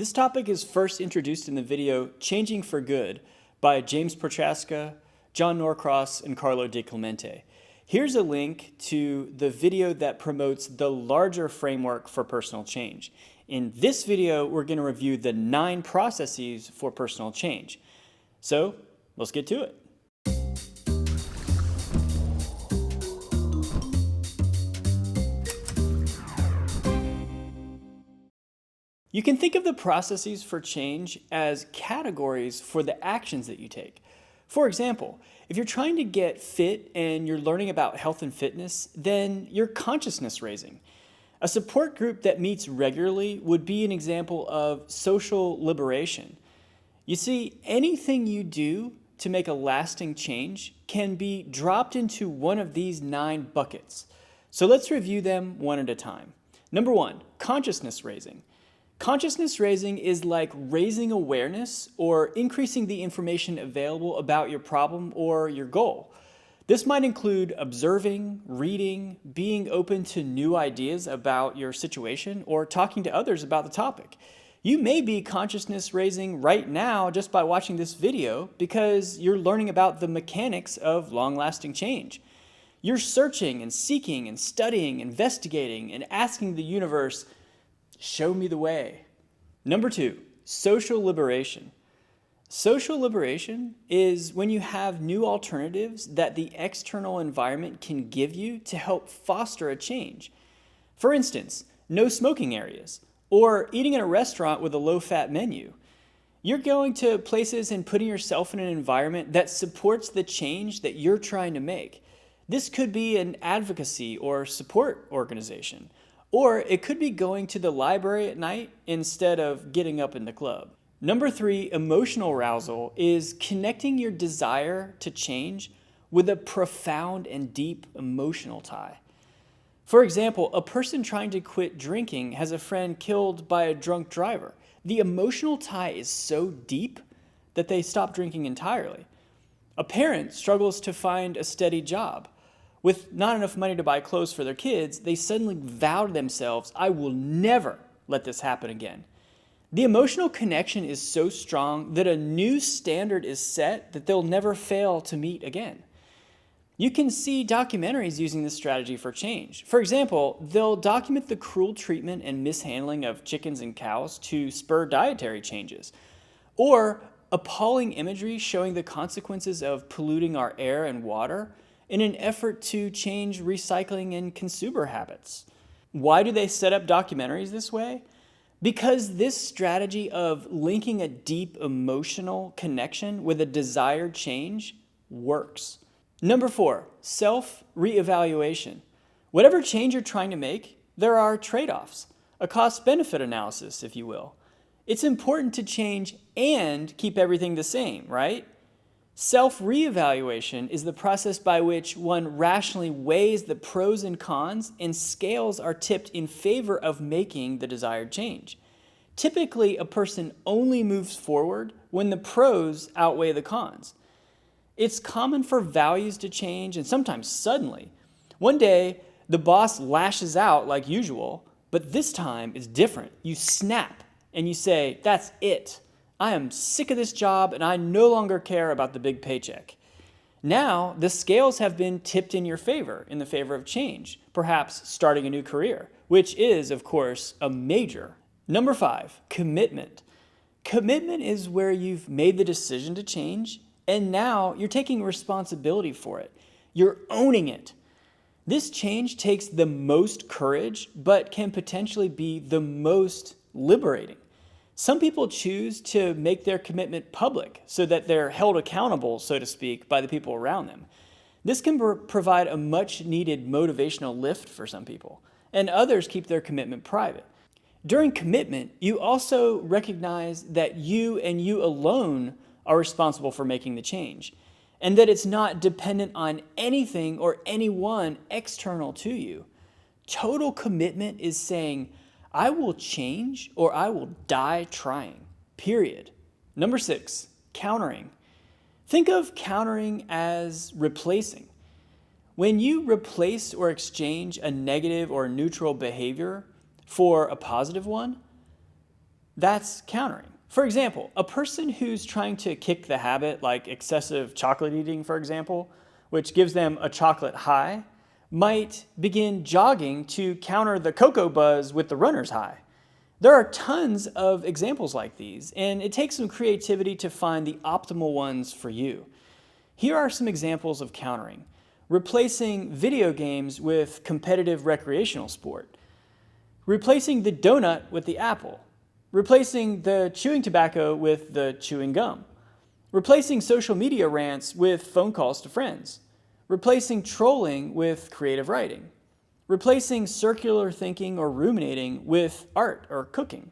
This topic is first introduced in the video Changing for Good by James Prochaska, John Norcross, and Carlo Di Clemente. Here's a link to the video that promotes the larger framework for personal change. In this video, we're going to review the 9 processes for personal change. So let's get to it. You can think of the processes for change as categories for the actions that you take. For example, if you're trying to get fit and you're learning about health and fitness, then you're consciousness raising. A support group that meets regularly would be an example of social liberation. You see, anything you do to make a lasting change can be dropped into one of these 9 buckets. So let's review them one at a time. Number 1, consciousness raising. Consciousness raising is like raising awareness or increasing the information available about your problem or your goal. This might include observing, reading, being open to new ideas about your situation, or talking to others about the topic. You may be consciousness raising right now just by watching this video because you're learning about the mechanics of long-lasting change. You're searching and seeking and studying, investigating, and asking the universe, show me the way. Number 2, social liberation. Social liberation is when you have new alternatives that the external environment can give you to help foster a change. For instance, no smoking areas, or eating in a restaurant with a low-fat menu. You're going to places and putting yourself in an environment that supports the change that you're trying to make. This could be an advocacy or support organization. Or it could be going to the library at night instead of getting up in the club. Number 3, emotional arousal is connecting your desire to change with a profound and deep emotional tie. For example, a person trying to quit drinking has a friend killed by a drunk driver. The emotional tie is so deep that they stop drinking entirely. A parent struggles to find a steady job. With not enough money to buy clothes for their kids, they suddenly vow to themselves, I will never let this happen again. The emotional connection is so strong that a new standard is set that they'll never fail to meet again. You can see documentaries using this strategy for change. For example, they'll document the cruel treatment and mishandling of chickens and cows to spur dietary changes, or appalling imagery showing the consequences of polluting our air and water in an effort to change recycling and consumer habits. Why do they set up documentaries this way? Because this strategy of linking a deep emotional connection with a desired change works. Number 4, self-reevaluation. Whatever change you're trying to make, there are trade-offs, a cost-benefit analysis, if you will. It's important to change and keep everything the same, right? Self-reevaluation is the process by which one rationally weighs the pros and cons, and scales are tipped in favor of making the desired change. Typically, a person only moves forward when the pros outweigh the cons. It's common for values to change, and sometimes suddenly. One day, the boss lashes out like usual, but this time it's different. You snap and you say, that's it. I am sick of this job and I no longer care about the big paycheck. Now, the scales have been tipped in your favor, in the favor of change, perhaps starting a new career, which is, of course, a major. Number 5, commitment. Commitment is where you've made the decision to change and now you're taking responsibility for it. You're owning it. This change takes the most courage, but can potentially be the most liberating. Some people choose to make their commitment public so that they're held accountable, so to speak, by the people around them. This can provide a much needed motivational lift for some people, and others keep their commitment private. During commitment, you also recognize that you and you alone are responsible for making the change, and that it's not dependent on anything or anyone external to you. Total commitment is saying, I will change or I will die trying, period. Number 6, countering. Think of countering as replacing. When you replace or exchange a negative or neutral behavior for a positive one, That's countering. For example, a person who's trying to kick the habit, like excessive chocolate eating, for example, which gives them a chocolate high, might begin jogging to counter the cocoa buzz with the runner's high. There are tons of examples like these, and it takes some creativity to find the optimal ones for you. Here are some examples of countering. Replacing video games with competitive recreational sport. Replacing the donut with the apple. Replacing the chewing tobacco with the chewing gum. Replacing social media rants with phone calls to friends. Replacing trolling with creative writing. Replacing circular thinking or ruminating with art or cooking.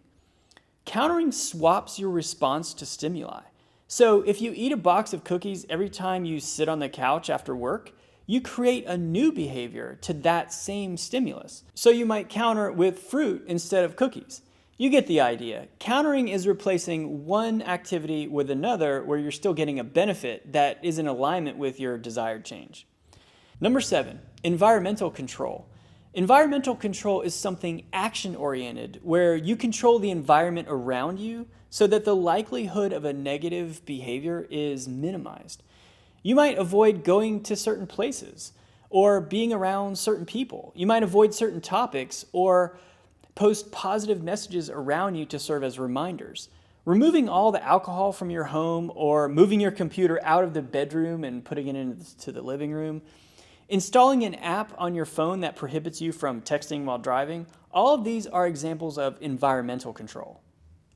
Countering swaps your response to stimuli. So if you eat a box of cookies every time you sit on the couch after work, you create a new behavior to that same stimulus. So you might counter with fruit instead of cookies. You get the idea. Countering is replacing one activity with another where you're still getting a benefit that is in alignment with your desired change. Number 7, environmental control. Environmental control is something action-oriented where you control the environment around you so that the likelihood of a negative behavior is minimized. You might avoid going to certain places or being around certain people. You might avoid certain topics or post positive messages around you to serve as reminders. Removing all the alcohol from your home or moving your computer out of the bedroom and putting it into the living room. Installing an app on your phone that prohibits you from texting while driving. All of these are examples of environmental control.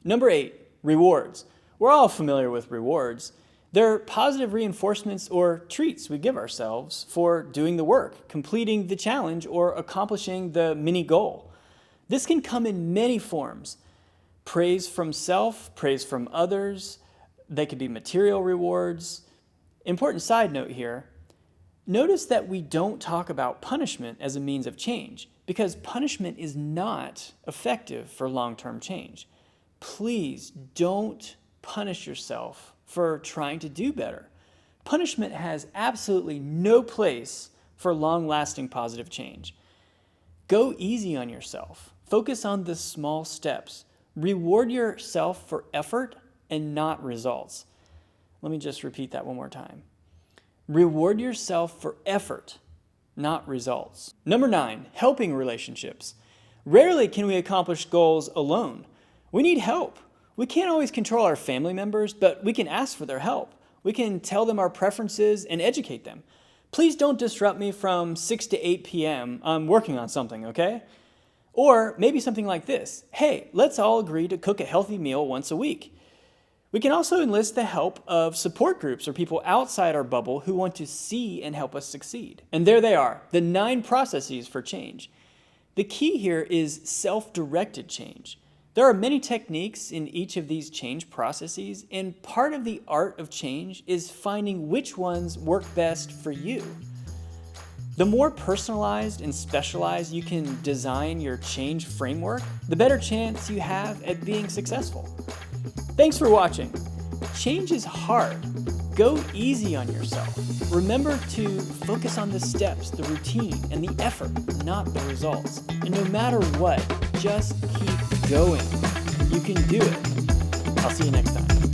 Number 8, rewards. We're all familiar with rewards. They're positive reinforcements or treats we give ourselves for doing the work, completing the challenge, or accomplishing the mini goal. This can come in many forms. Praise from self, praise from others. They could be material rewards. Important side note here. Notice that we don't talk about punishment as a means of change because punishment is not effective for long-term change. Please don't punish yourself for trying to do better. Punishment has absolutely no place for long-lasting positive change. Go easy on yourself. Focus on the small steps. Reward yourself for effort and not results. Let me just repeat that one more time. Reward yourself for effort, not results. Number 9, helping relationships. Rarely can we accomplish goals alone. We need help. We can't always control our family members, but we can ask for their help. We can tell them our preferences and educate them. Please don't disrupt me from 6 to 8 p.m. I'm working on something, okay? Or maybe something like this. Hey, let's all agree to cook a healthy meal once a week. We can also enlist the help of support groups or people outside our bubble who want to see and help us succeed. And there they are, the 9 processes for change. The key here is self-directed change. There are many techniques in each of these change processes, and part of the art of change is finding which ones work best for you. The more personalized and specialized you can design your change framework, the better chance you have at being successful. Thanks for watching. Change is hard. Go easy on yourself. Remember to focus on the steps, the routine, and the effort, not the results. And no matter what, just keep going. You can do it. I'll see you next time.